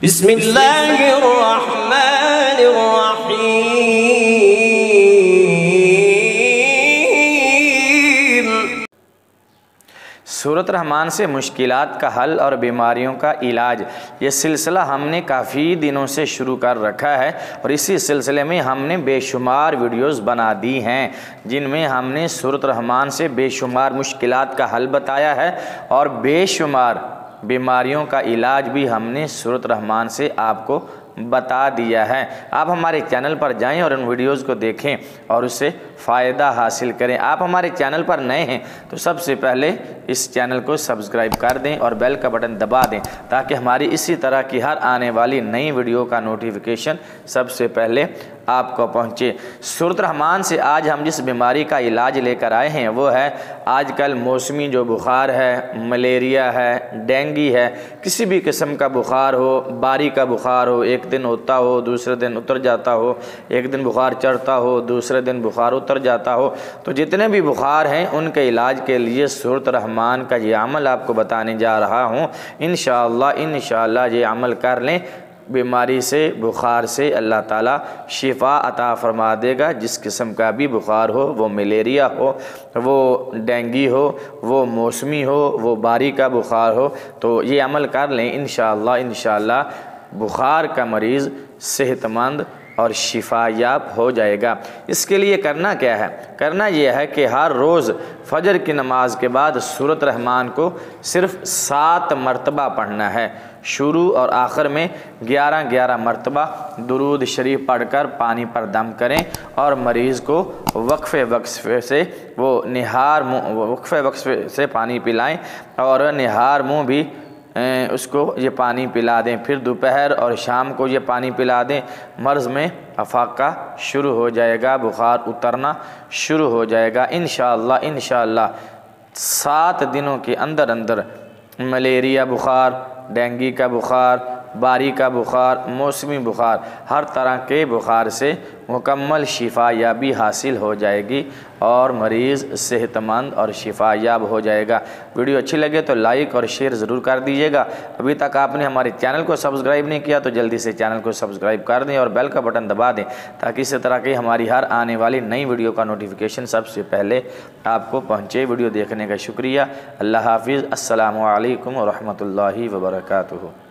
بسم اللہ الرحمن الرحیم۔ سورۃ رحمان سے مشکلات کا حل اور بیماریوں کا علاج، یہ سلسلہ ہم نے کافی دنوں سے شروع کر رکھا ہے اور اسی سلسلے میں ہم نے بے شمار ویڈیوز بنا دی ہیں جن میں ہم نے سورۃ رحمان سے بے شمار مشکلات کا حل بتایا ہے اور بے شمار بیماریوں کا علاج بھی ہم نے سورۃ رحمان سے آپ کو بتا دیا ہے۔ آپ ہمارے چینل پر جائیں اور ان ویڈیوز کو دیکھیں اور اس سے فائدہ حاصل کریں۔ آپ ہمارے چینل پر نئے ہیں تو سب سے پہلے اس چینل کو سبسکرائب کر دیں اور بیل کا بٹن دبا دیں تاکہ ہماری اسی طرح کی ہر آنے والی نئی ویڈیو کا نوٹیفیکیشن سب سے پہلے آپ کو پہنچے۔ سورۃ رحمان سے آج ہم جس بیماری کا علاج لے کر آئے ہیں وہ ہے آج کل موسمی جو بخار ہے، ملیریا ہے، ڈینگی ہے، کسی بھی قسم کا بخار ہو، باری کا بخار ہو، ایک دن ہوتا ہو دوسرے دن اتر جاتا ہو، ایک دن بخار چڑھتا ہو دوسرے دن بخار اتر جاتا ہو، تو جتنے بھی بخار ہیں ان کے علاج کے لیے سورۃ رحمان کا یہ عمل آپ کو بتانے جا رہا ہوں۔ انشاءاللہ یہ عمل کر لیں، بیماری سے، بخار سے اللہ تعالیٰ شفا عطا فرما دے گا۔ جس قسم کا بھی بخار ہو، وہ ملیریا ہو، وہ ڈینگی ہو، وہ موسمی ہو، وہ باری کا بخار ہو، تو یہ عمل کر لیں انشاءاللہ بخار کا مریض صحت مند اور شفا یاب ہو جائے گا۔ اس کے لیے کرنا کیا ہے؟ کرنا یہ ہے کہ ہر روز فجر کی نماز کے بعد سورۃ رحمان کو صرف 7 مرتبہ پڑھنا ہے۔ شروع اور آخر میں 11 مرتبہ درود شریف پڑھ کر پانی پر دم کریں اور مریض کو وقفے سے سے پانی پلائیں اور نہار منہ بھی اس کو یہ پانی پلا دیں، پھر دوپہر اور شام کو یہ پانی پلا دیں۔ مرض میں افاقہ شروع ہو جائے گا، بخار اترنا شروع ہو جائے گا انشاءاللہ 7 دنوں کے اندر ملیریا بخار، ڈینگی کا بخار، باری کا بخار، موسمی بخار، ہر طرح کے بخار سے مکمل شفا یابی حاصل ہو جائے گی اور مریض صحت مند اور شفا یاب ہو جائے گا۔ ویڈیو اچھی لگے تو لائک اور شیئر ضرور کر دیجیے گا۔ ابھی تک آپ نے ہمارے چینل کو سبسکرائب نہیں کیا تو جلدی سے چینل کو سبسکرائب کر دیں اور بیل کا بٹن دبا دیں تاکہ اسی طرح کی ہماری ہر آنے والی نئی ویڈیو کا نوٹیفیکیشن سب سے پہلے آپ کو پہنچے۔ ویڈیو دیکھنے کا شکریہ۔ اللہ حافظ۔ السلام علیکم ورحمۃ اللہ وبرکاتہ۔